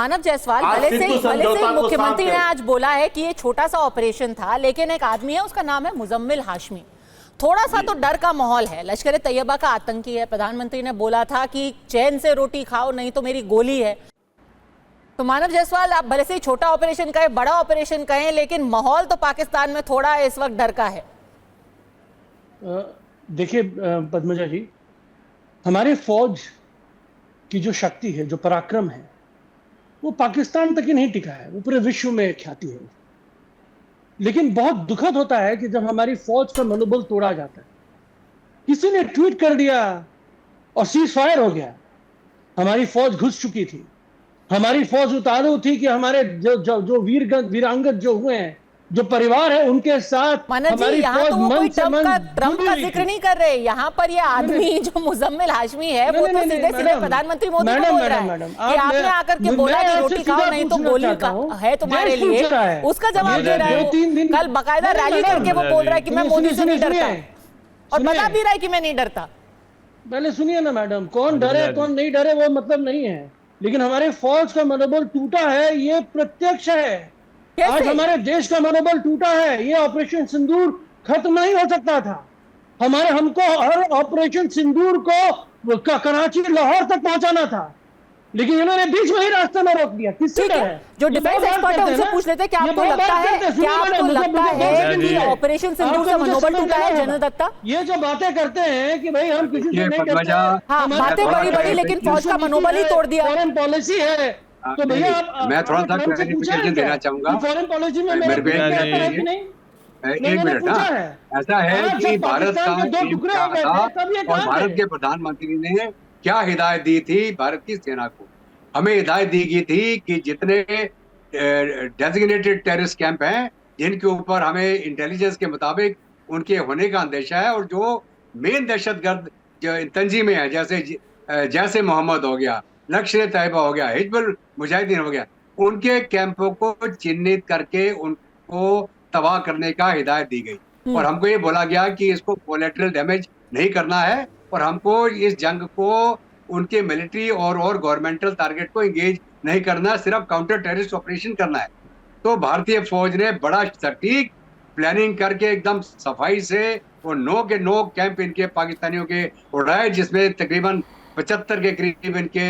मानव जायसवाल, भले से ही मुख्यमंत्री ने आज बोला है कि ये छोटा सा ऑपरेशन था, लेकिन एक आदमी है, उसका नाम है मुजम्मिल हाशमी। थोड़ा सा तो डर का माहौल है, लश्कर तैयबा का आतंकी है। प्रधानमंत्री ने बोला था कि चैन से रोटी खाओ नहीं तो मेरी गोली है। तो मानव जायसवाल, आप भले से ही छोटा ऑपरेशन कहें, बड़ा ऑपरेशन कहें, लेकिन माहौल तो पाकिस्तान में थोड़ा इस वक्त डर का है। देखिए पद्मजा जी, हमारे फौज की जो शक्ति है, जो पराक्रम है, वो पाकिस्तान तक ही नहीं टिका है, वो पूरे विश्व में ख्याति है। लेकिन बहुत दुखद होता है कि जब हमारी फौज का मनोबल तोड़ा जाता है। किसी ने ट्वीट कर दिया और सीज फायर हो गया। हमारी फौज घुस चुकी थी, हमारी फौज उतारू थी कि हमारे जो वीरांगत जो हुए हैं, जो परिवार है, उनके साथ हमारी फौज मन से मन ट्रंप का जिक्र नहीं कर रहे। यहाँ पर ये आदमी जो मुजम्मिल हाशमी है, वो तो सीधे सीधे प्रधानमंत्री मोदी को बोल रहा है कि आपने आकर के बोला कि रोटी खाओ नहीं तो गोली है तुम्हारे लिए, उसका जवाब दे रहा है। कल बाकायदा रैली करके वो बोल रहा है कि मैं मोदी से नहीं डरता, और बता भी रहा है कि मैं नहीं डरता। पहले सुनिए ना मैडम, कौन डरे कौन नहीं डरे वो मतलब नहीं है, लेकिन हमारे फौज का मनोबल टूटा है, ये प्रत्यक्ष है। आज हमारे देश का मनोबल टूटा है। ये ऑपरेशन सिंदूर खत्म नहीं हो सकता था। हमको हर ऑपरेशन सिंदूर को कराची लाहौर तक पहुंचाना था, लेकिन इन्होंने बीच में ही रास्ते में रोक दिया। किससे डर है? जो डिफेंस एक्सपर्ट है उनसे पूछ लेते हैं, क्या आपको लगता है कि ऑपरेशन सिंदूर से मनोबल टूटा है? जनरल दत्ता, ये जो बातें करते हैं कि भाई हम किसी से नहीं डरते, हाँ बातें बड़ी, लेकिन फौज का मनोबल ही तोड़ दिया। फॉरेन पॉलिसी है तो भैया मैं थोड़ा सा क्लैरिफिकेशन देना चाहूंगा। फॉरेन पॉलिसी में एक मिनट, ऐसा है कि भारत का टीम क्या था और भारत के प्रधानमंत्री ने क्या हिदायत दी थी भारत की सेना को। हमें हिदायत दी गई थी कि जितने डेजिग्नेटेड टेररिस्ट कैंप हैं, जिनके ऊपर हमें इंटेलिजेंस के मुताबिक उनके होने का अंदेशा है, और जो मेन दहशतगर्द जो तंजीमें हैं, जैसे मोहम्मद हो गया, लश्कर तैयबा हो गया, हिजबुल मुजाहिदीन हो गया, उनके कैंपों को चिन्हित करके उनको तबाह करने का हिदायत दी गई। और हमको ये बोला गया कि इसको कोलैटरल डैमेज नहीं करना है, और हमको इस जंग को उनके मिलिट्री और गवर्नमेंटल टारगेट को एंगेज नहीं करना, सिर्फ काउंटर टेररिस्ट ऑपरेशन करना है। तो भारतीय फौज ने बड़ा सटीक प्लानिंग करके एकदम सफाई से वो 9 कैंप इनके पाकिस्तानियों के उड़ाए, जिसमें तकरीबन 75 के करीब इनके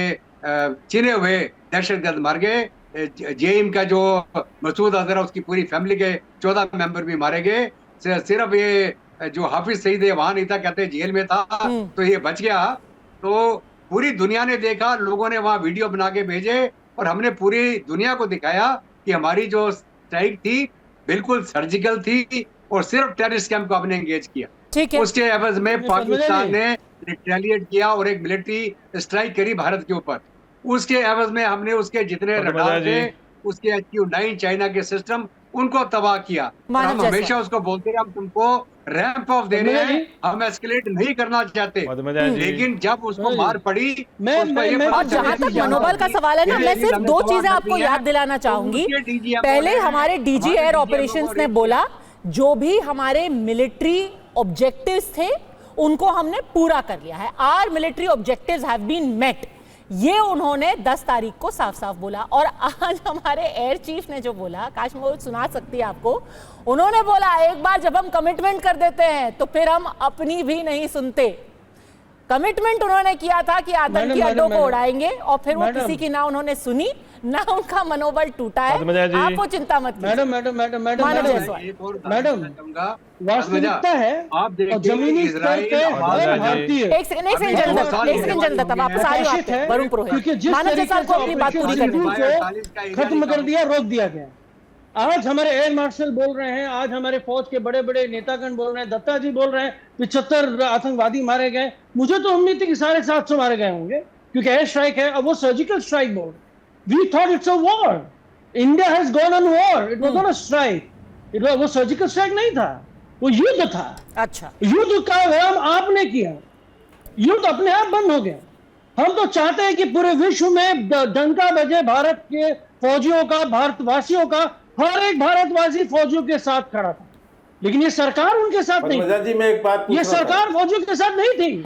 चिने हुए दहशतगर्द मार गए। जेएम का जो मसूद अजहर, उसकी पूरी फैमिली के 14 मेंबर भी मारे गए। सिर्फ ये जो हाफिज सईद है वहां नहीं था, कहते जेल में था, तो ये बच गया। तो पूरी दुनिया ने देखा, लोगों ने वहां वीडियो बना के भेजे, और हमने पूरी दुनिया को दिखाया कि हमारी जो स्ट्राइक थी बिल्कुल सर्जिकल थी, और सिर्फ टेररिस्ट कैंप को हमने एंगेज किया। उसके एवज में पाकिस्तान ने रिटेलिएट किया और एक मिलिट्री स्ट्राइक करी भारत के ऊपर। उसके एवज में हमने उसके जितने रडार थे, उसके HQ-9 चाइना के सिस्टम, उनको तबाह किया। हम हमेशा उसको बोलते रहे, हम तुमको रैंप ऑफ दे रहे हैं, हम एस्केलेट नहीं करना चाहते, लेकिन जब उसको मार पड़ी। और जहां तक मनोबल का सवाल है ना, मैं सिर्फ 2 चीजें आपको याद दिलाना चाहूंगी। पहले हमारे डीजी एयर ऑपरेशंस ने बोला जो भी हमारे मिलिट्री ऑब्जेक्टिव्स थे उनको हमने पूरा कर लिया है। Our military objectives have been met, ये उन्होंने 10 तारीख को साफ साफ बोला। और आज हमारे एयर चीफ ने जो बोला, काश मैं वो सुना सकती है आपको, उन्होंने बोला एक बार जब हम कमिटमेंट कर देते हैं तो फिर हम अपनी भी नहीं सुनते। कमिटमेंट उन्होंने किया था कि आतंकी अड्डों को उड़ाएंगे, और फिर वो किसी की ना उन्होंने सुनी, ना उनका मनोबल टूटा है। आप वो चिंता मत कीजिए। मैडम वास्तविकता है, आप देखिए जमीनी स्तर पे भारतीय एक सेकंड जल्द वापस आ रही है वरुण पुरोहित। मानव जायसवाल को अपनी बात पूरी करनी है। खत्म कर दिया, रोक दिया गया। आज हमारे एयर मार्शल बोल रहे हैं, आज हमारे फौज के बड़े बड़े नेतागण बोल रहे हैं, दत्ता जी बोल रहे हैं 75 आतंकवादी मारे गए। मुझे तो उम्मीद थी कि 750 मारे गए होंगे, क्योंकि एयर स्ट्राइक है। अब वो सर्जिकल स्ट्राइक बोल, we thought it's a war, India has gone on war, it was not a strike, वो सर्जिकल स्ट्राइक नहीं था, वो युद्ध था। अच्छा, युद्ध का विराम आपने किया, युद्ध अपने आप बंद हो गया। हम तो चाहते हैं कि पूरे विश्व में डंका बजे भारत के फौजियों का, भारतवासियों का। हर एक भारतवासी फौजियों के साथ खड़ा था, लेकिन ये सरकार उनके साथ नहीं। जी, मैं एक बात ये सरकार फौजियों के साथ नहीं थी।